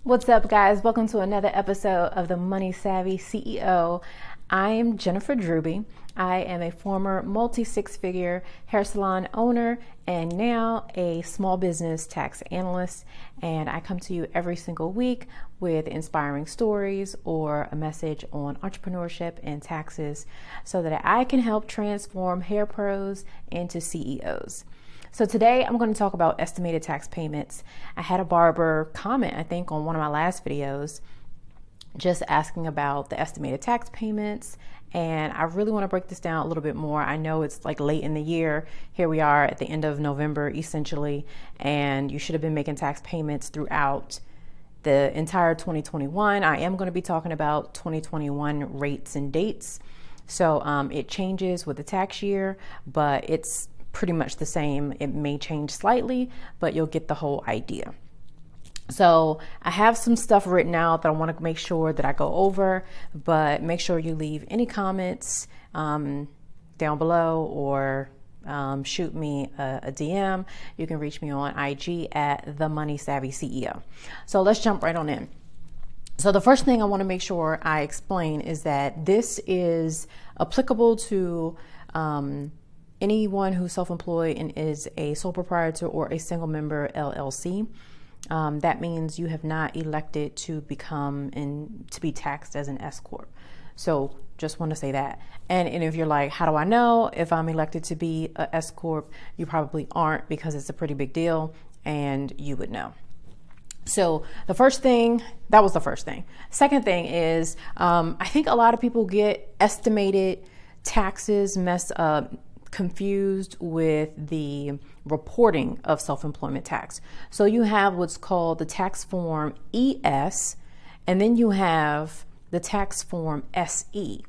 What's up, guys? Welcome to another episode of the Money Savvy CEO. I am Jennifer Druby. I am a former multi-six-figure hair salon owner and now a small business tax analyst. And I come to you every single week with inspiring stories or a message on entrepreneurship and taxes so that I can help transform hair pros into CEOs. So today I'm going to talk about estimated tax payments. I had a barber comment, I think, on one of my last videos, just asking about the estimated tax payments. And I really want to break this down a little bit more. I know it's like late in the year. Here we are at the end of November, essentially, and you should have been making tax payments throughout the entire 2021. I am going to be talking about 2021 rates and dates. So it changes with the tax year, but it's pretty much the same. It may change slightly, but you'll get the whole idea. So I have some stuff written out that I want to make sure that I go over, but make sure you leave any comments down below or shoot me a DM. You can reach me on IG at the Money Savvy CEO. So let's jump right on in. So the first thing I want to make sure I explain is that this is applicable to anyone who's self-employed and is a sole proprietor or a single member LLC. That means you have not elected to become and to be taxed as an S Corp. So just want to say that. And if you're like, how do I know if I'm elected to be a S Corp? You probably aren't, because it's a pretty big deal and you would know. So the first thing, that was the first thing. Second thing is, I think a lot of people get estimated taxes confused with the reporting of self-employment tax. So you have what's called the tax form ES, and then you have the tax form SE.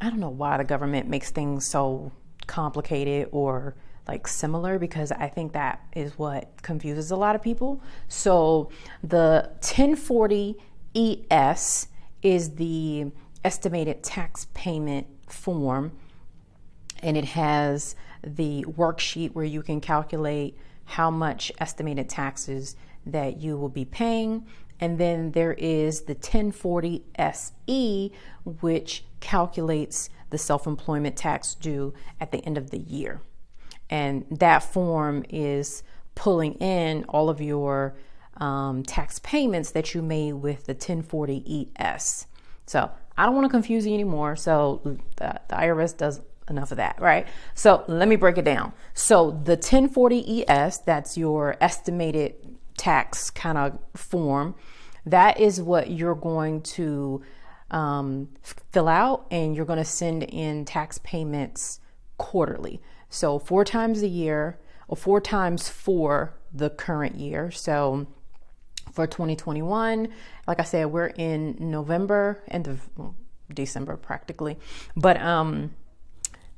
I don't know why the government makes things so complicated or like similar, because I think that is what confuses a lot of people. So the 1040 ES is the estimated tax payment form, and it has the worksheet where you can calculate how much estimated taxes that you will be paying. And then there is the 1040 SE, which calculates the self-employment tax due at the end of the year. And that form is pulling in all of your tax payments that you made with the 1040 ES. So I don't want to confuse you anymore. So the IRS does enough of that, right? So let me break it down. So the 1040 ES, that's your estimated tax kind of form. That is what you're going to fill out, and you're going to send in tax payments quarterly. So 4 times a year, or 4 times for the current year. So for 2021, like I said, we're in November, end of December practically. But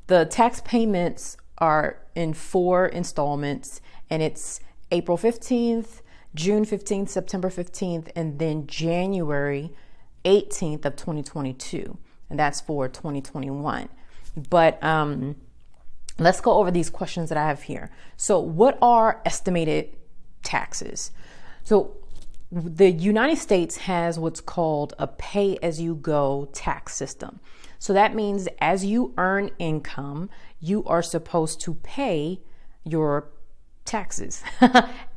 the tax payments are in 4 installments, and it's April 15th, June 15th, September 15th, and then January 18th of 2022. And that's for 2021. But let's go over these questions that I have here. So what are estimated taxes? So the United States has what's called a pay-as-you-go tax system. So that means as you earn income, you are supposed to pay your taxes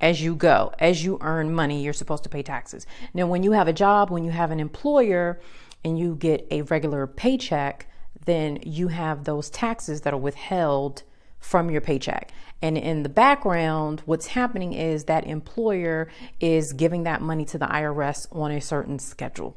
as you go. As you earn money, you're supposed to pay taxes. Now, when you have a job, when you have an employer and you get a regular paycheck, then you have those taxes that are withheld from your paycheck. And in the background, what's happening is that employer is giving that money to the IRS on a certain schedule.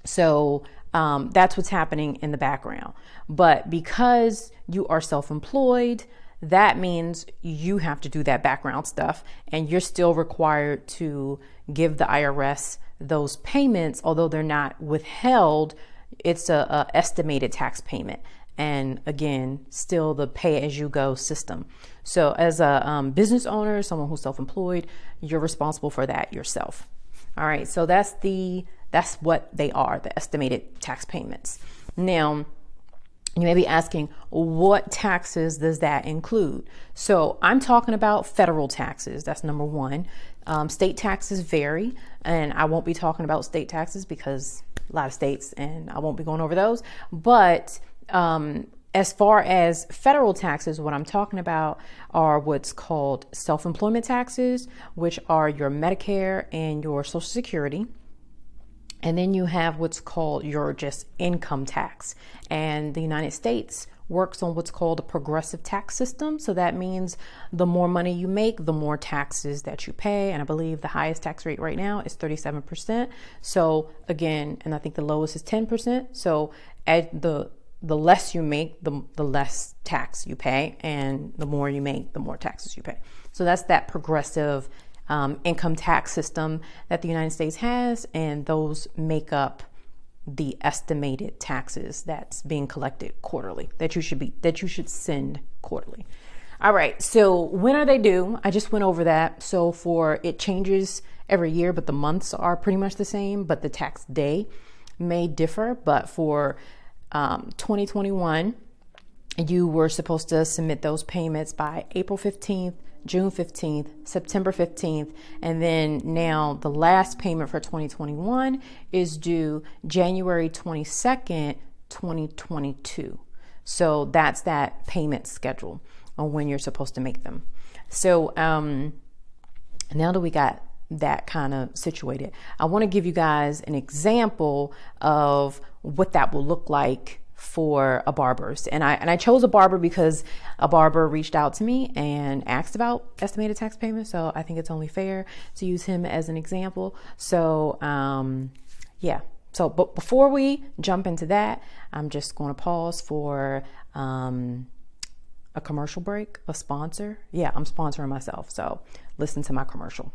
So that's what's happening in the background. But because you are self-employed, that means you have to do that background stuff, and you're still required to give the IRS those payments, although they're not withheld. It's a estimated tax payment. And again, still the pay-as-you-go system. So as a business owner, someone who's self-employed, you're responsible for that yourself. All right, so that's what they are, the estimated tax payments. Now, You may be asking, what taxes does that include? So I'm talking about federal taxes. That's number one. State taxes vary, and I won't be talking about state taxes because a lot of states, and I won't be going over those. But as far as federal taxes, what I'm talking about are what's called self-employment taxes, which are your Medicare and your Social Security. And then you have what's called your just income tax. And the United States works on what's called a progressive tax system. So that means the more money you make, the more taxes that you pay. And I believe the highest tax rate right now is 37%. So again, and I think the lowest is 10%. So at the less you make, the less tax you pay. And the more you make, the more taxes you pay. So that's that progressive income tax system that the United States has, and those make up the estimated taxes that's being collected quarterly that you should send quarterly. All right, so when are they due? I just went over that. So it changes every year, but the months are pretty much the same, but the tax day may differ. But for 2021, you were supposed to submit those payments by April 15th, June 15th, September 15th, and then now the last payment for 2021 is due January 22nd, 2022. So that's that payment schedule on when you're supposed to make them. So now that we got that kind of situated, I want to give you guys an example of what that will look like for a barber's. And I chose a barber because a barber reached out to me and asked about estimated tax payments. So I think it's only fair to use him as an example. So yeah. So, but before we jump into that, I'm just going to pause for a commercial break, a sponsor. Yeah, I'm sponsoring myself. So listen to my commercial.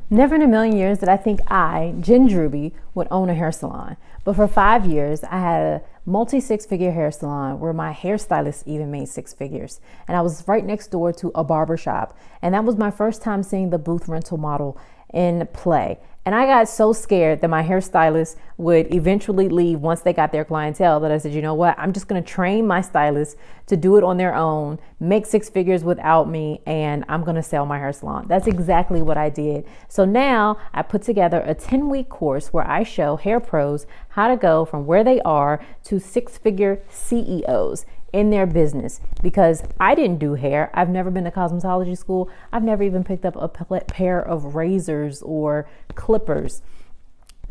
Never in a million years did I think I, Jen Druby, would own a hair salon. But for 5 years, I had a multi-six-figure hair salon where my hairstylist even made six figures. And I was right next door to a barber shop. And that was my first time seeing the booth rental model in play. And I got so scared that my hairstylist would eventually leave once they got their clientele that I said, you know what, I'm just going to train my stylists to do it on their own, make six figures without me, and I'm going to sell my hair salon. That's exactly what I did. So now I put together a 10-week course where I show hair pros how to go from where they are to six-figure CEOs in their business, because I didn't do hair. I've never been to cosmetology school. I've never even picked up a pair of razors or clippers.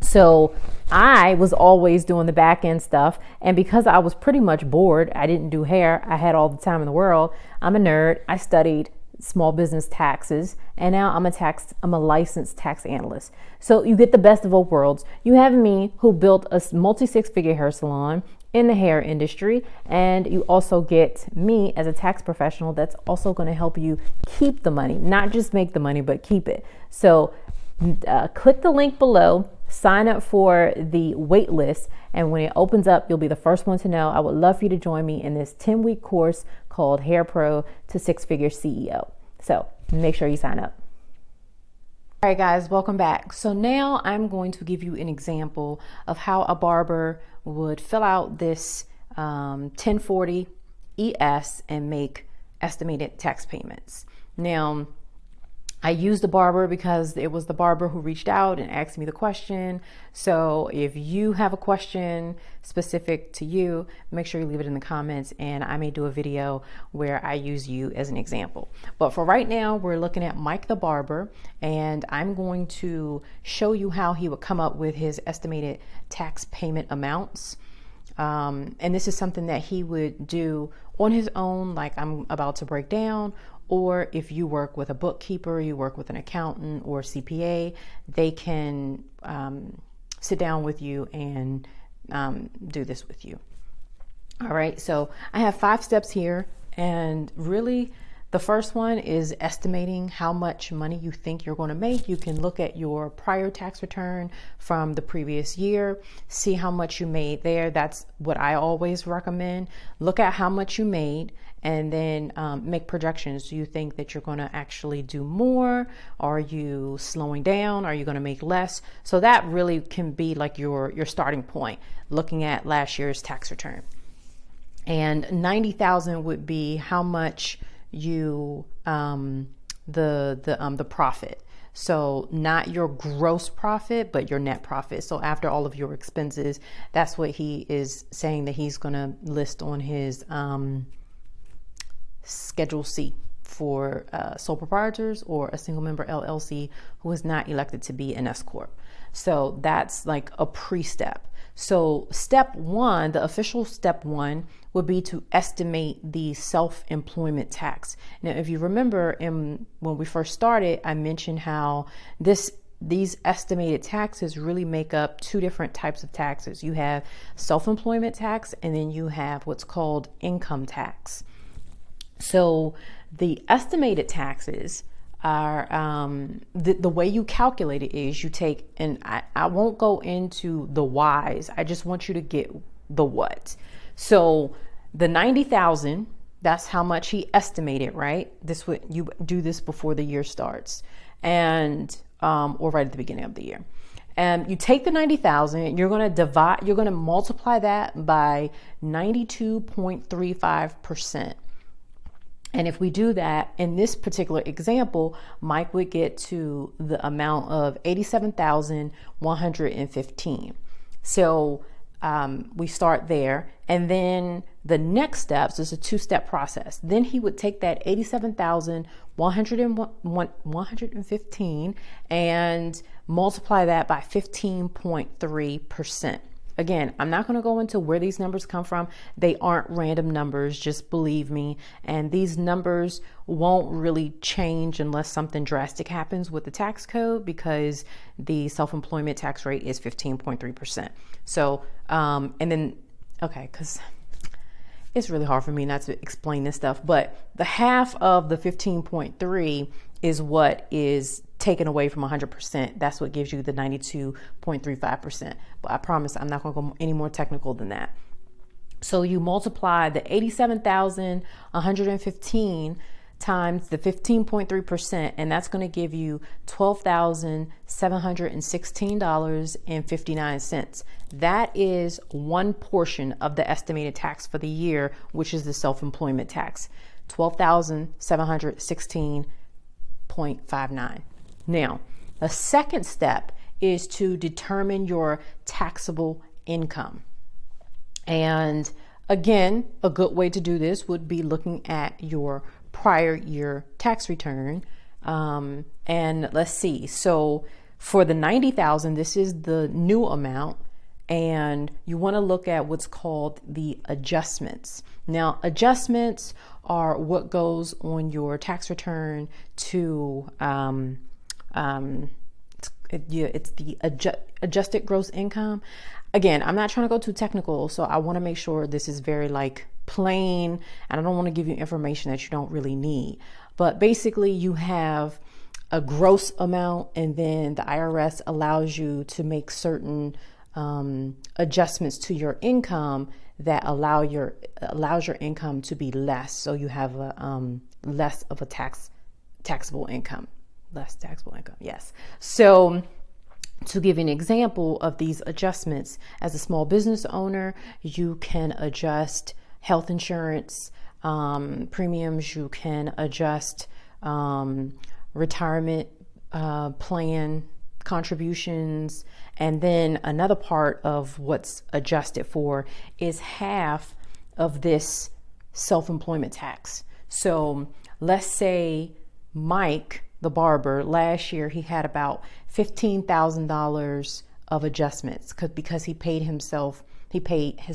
So I was always doing the back end stuff. And because I was pretty much bored, I didn't do hair. I had all the time in the world. I'm a nerd. I studied small business taxes, and now I'm a licensed tax analyst. So you get the best of both worlds. You have me, who built a multi-six-figure hair salon in the hair industry, and you also get me as a tax professional that's also going to help you keep the money, not just make the money, but keep it. So click the link below, sign up for the wait list, and when it opens up, you'll be the first one to know. I would love for you to join me in this 10-week course called Hair Pro to Six-Figure CEO. So make sure you sign up. All right, guys, welcome back. So now I'm going to give you an example of how a barber would fill out this 1040 ES and make estimated tax payments. Now, I used the barber because it was the barber who reached out and asked me the question. So if you have a question specific to you, make sure you leave it in the comments, and I may do a video where I use you as an example. But for right now, we're looking at Mike the barber, and I'm going to show you how he would come up with his estimated tax payment amounts. And this is something that he would do on his own, like I'm about to break down. Or if you work with a bookkeeper, you work with an accountant or CPA, they can sit down with you and do this with you. All right, so I have 5 steps here, and really the first one is estimating how much money you think you're going to make. You can look at your prior tax return from the previous year, see how much you made there. That's what I always recommend. Look at how much you made, and then make projections. Do you think that you're going to actually do more? Are you slowing down? Are you going to make less? So that really can be like your starting point, looking at last year's tax return. And 90,000 would be how much you the profit. So not your gross profit, but your net profit. So after all of your expenses, that's what he is saying that he's going to list on his Schedule C for sole proprietors or a single member LLC who is not elected to be an S Corp. So that's like a pre-step. So step one, the official step one, would be to estimate the self-employment tax. Now, if you remember when we first started, I mentioned how these estimated taxes really make up two different types of taxes. You have self-employment tax, and then you have what's called income tax. So the estimated taxes are the way you calculate it is you take, and I won't go into the whys. I just want you to get the what. So the 90,000, that's how much he estimated, right? This would, you do this before the year starts, and or right at the beginning of the year. And you take the 90,000, you're going to multiply that by 92.35%. And if we do that, in this particular example, Mike would get to the amount of $87,115. So we start there. And then the next steps is a two-step process. Then he would take that $87,115 and multiply that by 15.3%. Again, I'm not going to go into where these numbers come from. They aren't random numbers, just believe me. And these numbers won't really change unless something drastic happens with the tax code, because the self-employment tax rate is 15.3%. So, and then, okay, because it's really hard for me not to explain this stuff, but the half of the 15.3 is what is taken away from 100%. That's what gives you the 92.35%. But I promise I'm not going to go any more technical than that. So you multiply the 87,115 times the 15.3%, and that's going to give you $12,716.59. That is one portion of the estimated tax for the year, which is the self-employment tax, $12,716.59. Now, the second step is to determine your taxable income. And again, a good way to do this would be looking at your prior year tax return. And let's see. So for the 90,000, this is the new amount, and you want to look at what's called the adjustments. Now, adjustments are what goes on your tax return to it's the adjusted gross income. Again, I'm not trying to go too technical, so I want to make sure this is very like plain, and I don't want to give you information that you don't really need. But basically, you have a gross amount, and then the IRS allows you to make certain adjustments to your income that allows your income to be less, so you have a less of a taxable income. Less taxable income, yes. So to give an example of these adjustments, as a small business owner, you can adjust health insurance premiums, you can adjust retirement plan contributions, and then another part of what's adjusted for is half of this self-employment tax. So let's say Mike, the barber, last year he had about $15,000 of adjustments because he paid his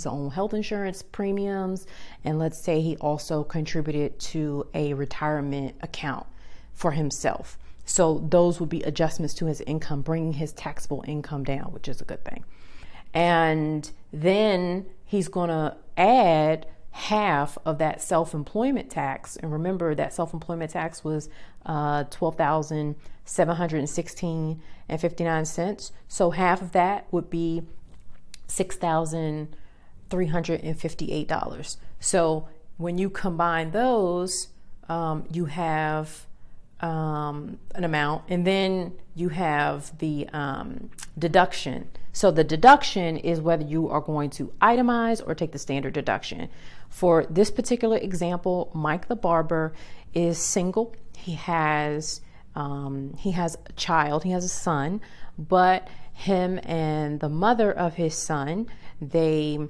own health insurance premiums, and let's say he also contributed to a retirement account for himself. So those would be adjustments to his income, bringing his taxable income down, which is a good thing. And then he's going to add half of that self-employment tax. And remember that self-employment tax was $12,716.59. So half of that would be $6,358. So when you combine those, you have an amount, and then you have the deduction. So the deduction is whether you are going to itemize or take the standard deduction. For this particular example, Mike the barber is single. He has a child, he has a son, but him and the mother of his son, they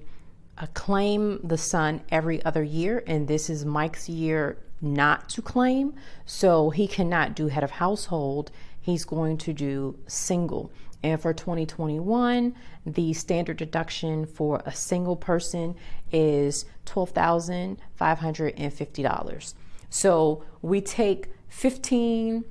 claim the son every other year, and this is Mike's year not to claim, so he cannot do head of household. He's going to do single. And for 2021, the standard deduction for a single person is $12,550. So we take 15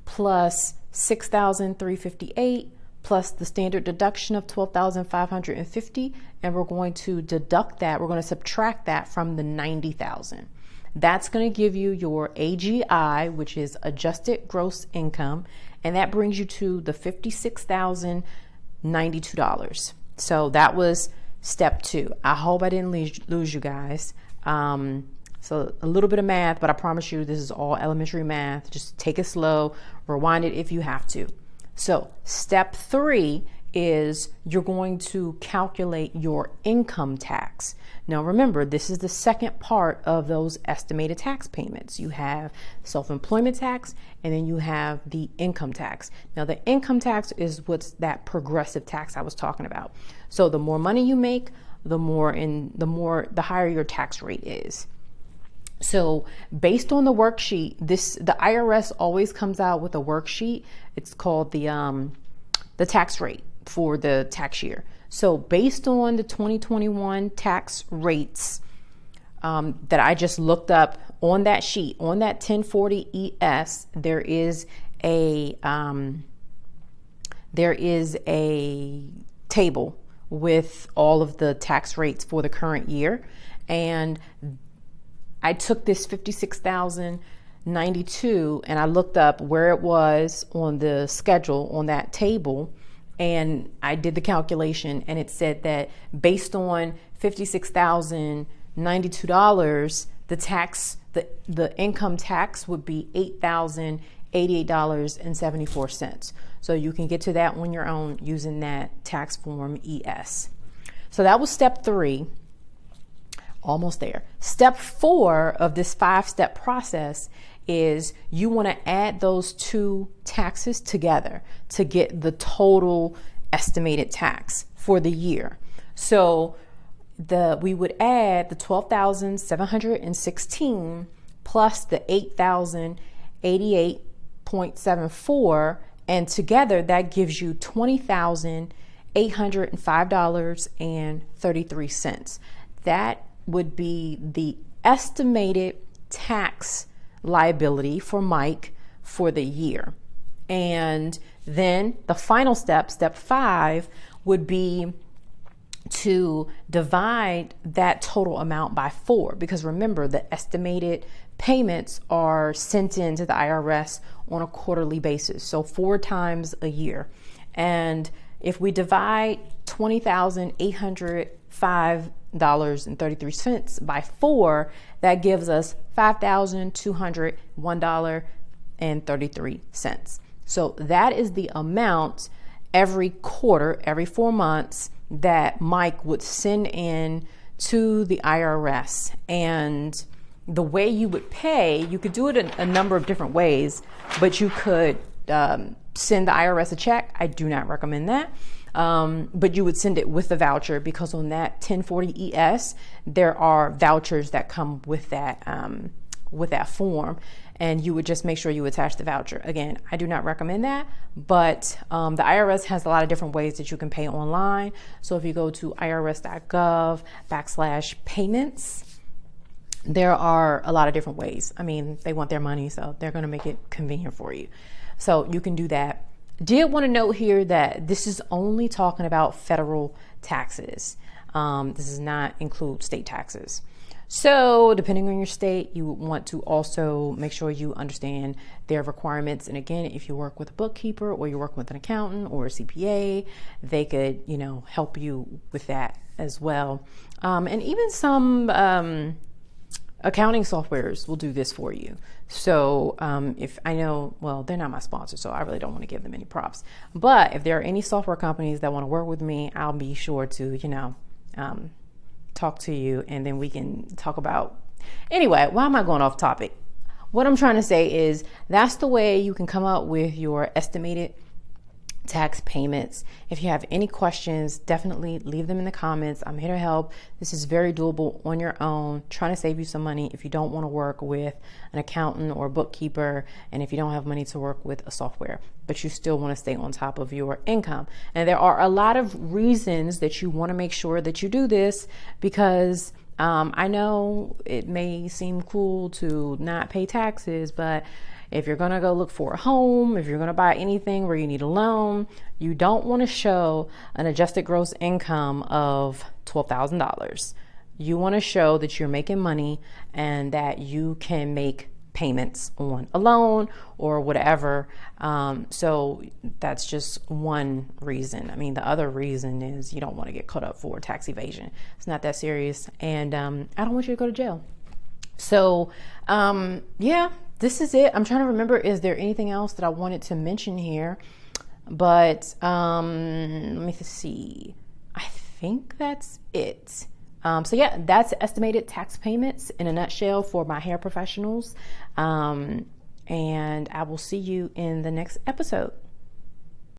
plus 6,358 plus the standard deduction of 12,550, and we're going to deduct that. We're going to subtract that from the 90,000. That's going to give you your AGI, which is adjusted gross income, and that brings you to the $56,092. So that was step 2. I hope I didn't lose you guys. So a little bit of math, but I promise you this is all elementary math. Just take it slow, rewind it if you have to. So step 3 is you're going to calculate your income tax. Now remember, this is the second part of those estimated tax payments. You have self-employment tax, and then you have the income tax. Now the income tax is what's that progressive tax I was talking about. So the more money you make, the higher your tax rate is. So based on the worksheet, the IRS always comes out with a worksheet. It's called the tax rate for the tax year. So based on the 2021 tax rates that I just looked up on that sheet, on that 1040 ES, there is a table with all of the tax rates for the current year, and I took this 56,092 and I looked up where it was on the schedule on that table, and I did the calculation, and it said that based on $56,092, the income tax would be $8,088.74. So you can get to that on your own using that tax form ES. So that was step 3. Almost there. Step 4 of this 5-step process is you want to add those 2 taxes together to get the total estimated tax for the year. So we would add the 12,716 plus the 8,088.74, and together that gives you $20,805.33. That would be the estimated tax liability for Mike for the year. And then the final step, step 5, would be to divide that total amount by 4, because remember, the estimated payments are sent in to the IRS on a quarterly basis, so 4 times a year. And if we divide $20,805.33 by 4, that gives us $5,201.33. So that is the amount every quarter, every 4 months, that Mike would send in to the IRS. And the way you would pay, you could do it in a number of different ways, but you could send the IRS a check. I do not recommend that. But you would send it with the voucher, because on that 1040 ES, there are vouchers that come with that form, and you would just make sure you attach the voucher. Again, I do not recommend that, but the IRS has a lot of different ways that you can pay online. So if you go to irs.gov/payments, there are a lot of different ways. I mean, they want their money, so they're going to make it convenient for you. So you can do that. Did want to note here that this is only talking about federal taxes. This does not include state taxes. So depending on your state, you would want to also make sure you understand their requirements. And again, if you work with a bookkeeper or you work with an accountant or a CPA, they could, help you with that as well. And even some accounting softwares will do this for you. So if I know, well, they're not my sponsor, so I really don't want to give them any props. But if there are any software companies that want to work with me, I'll be sure to, talk to you, and then we can talk about. Anyway, why am I going off topic? What I'm trying to say is that's the way you can come up with your estimated tax payments. If you have any questions, definitely leave them in the comments. I'm here to help. This is very doable on your own, trying to save you some money if you don't want to work with an accountant or bookkeeper, and if you don't have money to work with a software, but you still want to stay on top of your income. And there are a lot of reasons that you want to make sure that you do this, because I know it may seem cool to not pay taxes, but if you're going to go look for a home, if you're going to buy anything where you need a loan, you don't want to show an adjusted gross income of $12,000. You want to show that you're making money and that you can make payments on a loan or whatever. So that's just one reason. I mean, the other reason is you don't want to get caught up for tax evasion. It's not that serious. And I don't want you to go to jail. So, this is it. I'm trying to remember, is there anything else that I wanted to mention here? But let me see. I think that's it. That's estimated tax payments in a nutshell for my hair professionals. And I will see you in the next episode.